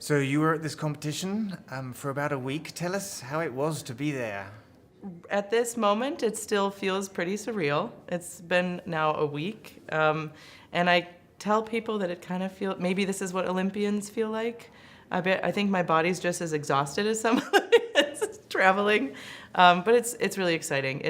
So you were at this competition for about a week. Tell us how it was to be there. At this moment, it still feels pretty surreal. It's been now a week, and I tell people that it kind of feels, maybe this is what Olympians feel like. I think my body's just as exhausted as somebody that's traveling, but it's really exciting.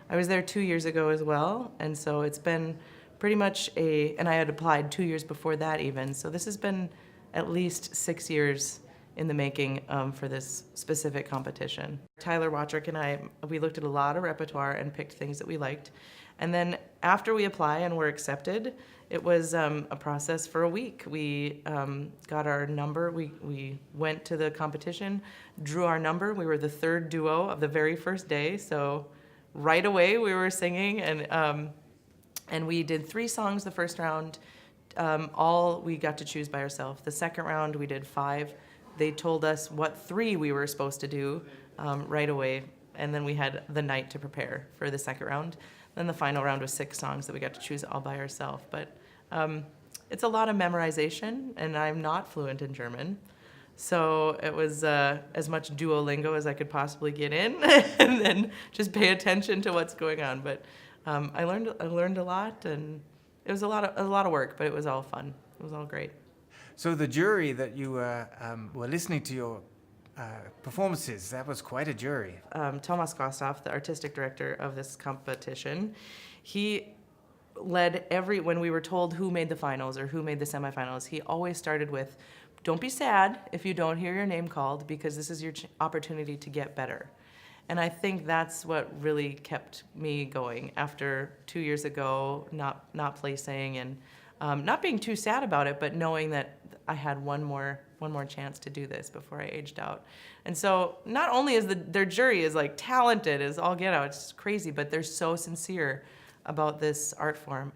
I was there 2 years ago as well, and so it's been pretty much and I had applied 2 years before that even, so this has been at least 6 years in the making for this specific competition. Tyler Watrick and I, we looked at a lot of repertoire and picked things that we liked. And then after we apply and were accepted, it was a process for a week. We got our number, we went to the competition, drew our number. We were the third duo of the very first day, so right away we were singing, and we did 3 songs the first round. All we got to choose by ourselves. The second round we did 5. They told us what 3 we were supposed to do right away, and then we had the night to prepare for the second round. Then the final round was 6 songs that we got to choose all by ourselves. But it's a lot of memorization, and I'm not fluent in German. So it was as much Duolingo as I could possibly get in, and then just pay attention to what's going on. But I learned a lot, and it was a lot of work, but it was all fun. It was all great. So the jury that you were listening to your performances, that was quite a jury. Thomas Gostoff, the artistic director of this competition, he led when we were told who made the finals or who made the semifinals, he always started with, don't be sad if you don't hear your name called, because this is your opportunity to get better. And I think that's what really kept me going after 2 years ago, not placing, and not being too sad about it, but knowing that I had one more chance to do this before I aged out. And so not only is their jury is like talented as all get out, it's crazy, but they're so sincere about this art form.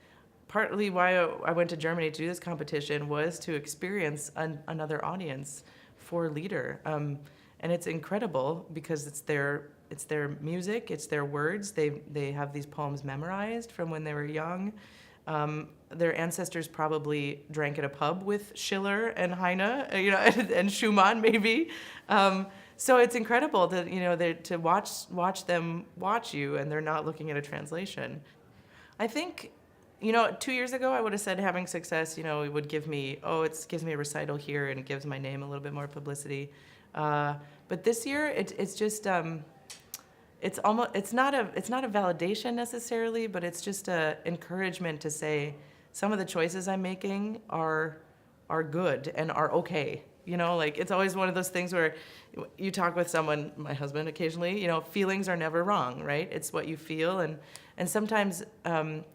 Partly why I went to Germany to do this competition was to experience another audience for Lieder. And it's incredible because it's their music, it's their words. They have these poems memorized from when they were young. Their ancestors probably drank at a pub with Schiller and Heine, and Schumann maybe. So it's incredible to watch them watch you, and they're not looking at a translation. I think, 2 years ago I would have said having success, it would give me, it gives me a recital here and it gives my name a little bit more publicity. But this year it's just. It's not a validation necessarily, but it's just a encouragement to say some of the choices I'm making are good and are okay. It's always one of those things where you talk with someone, my husband occasionally, feelings are never wrong, right? It's what you feel, and sometimes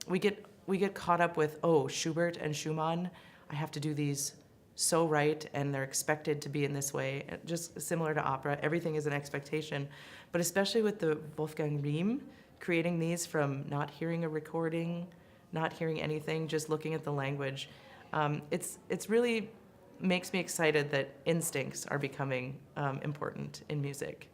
we get caught up with, Schubert and Schumann, I have to do these so right, and they're expected to be in this way. Just similar to opera, everything is an expectation. But especially with the Wolfgang Riem, creating these from not hearing a recording, not hearing anything, just looking at the language, it's really makes me excited that instincts are becoming important in music.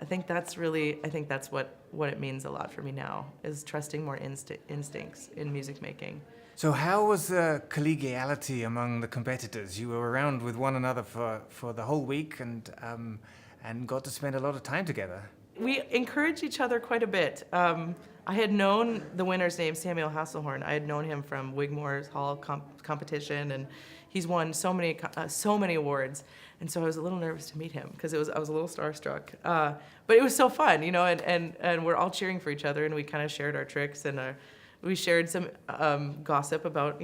I think that's what it means a lot for me now, is trusting more instincts in music making. So how was the collegiality among the competitors? You were around with one another for the whole week and got to spend a lot of time together. We encouraged each other quite a bit. I had known the winner's name, Samuel Hasselhorn. I had known him from Wigmore's Hall competition, and he's won so many awards. And so I was a little nervous to meet him because I was a little starstruck. But it was so fun, and we're all cheering for each other, and we kind of shared our tricks, and we shared some gossip about,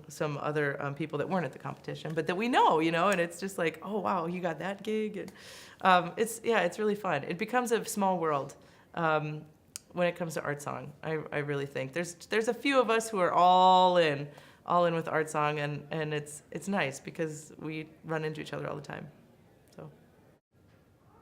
some other people that weren't at the competition, but that we know, and it's just like, oh wow, you got that gig, and it's really fun. It becomes a small world when it comes to art song. I really think there's a few of us who are all in with art song, and it's nice because we run into each other all the time. So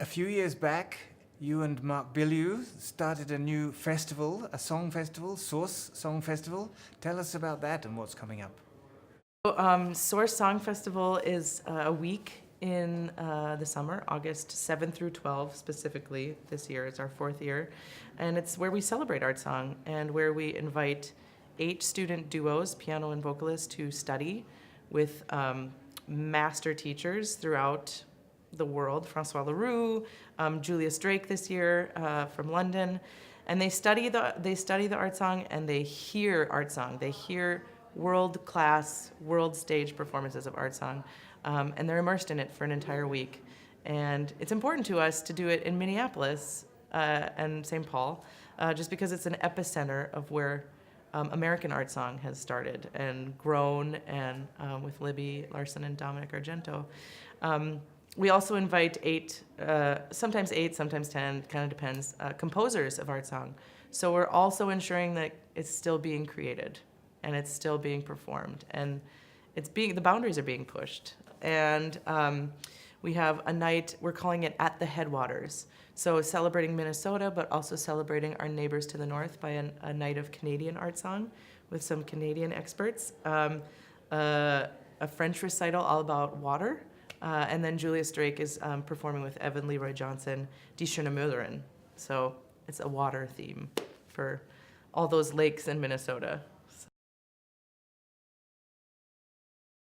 a few years back, you and Mark Billiou started a new festival, a song festival, Source Song Festival. Tell us about that and what's coming up. Source Song Festival is a week in the summer, August 7 through 12 specifically this year. It's our 4th year. And it's where we celebrate art song and where we invite 8 student duos, piano and vocalist, to study with master teachers throughout the world, Francois Leroux, Julius Drake this year from London, and they study the art song and they hear art song. They hear world-class, world stage performances of art song, and they're immersed in it for an entire week. And it's important to us to do it in Minneapolis and St. Paul, just because it's an epicenter of where American art song has started and grown, and with Libby Larson and Dominic Argento. We also invite sometimes 10, kind of depends, composers of art song. So we're also ensuring that it's still being created and it's still being performed, and the boundaries are being pushed. And we have a night, we're calling it At the Headwaters. So celebrating Minnesota, but also celebrating our neighbors to the north by a night of Canadian art song with some Canadian experts. A French recital all about water. And then Julius Drake is performing with Evan Leroy Johnson, Die Schöne Müllerin. So it's a water theme for all those lakes in Minnesota.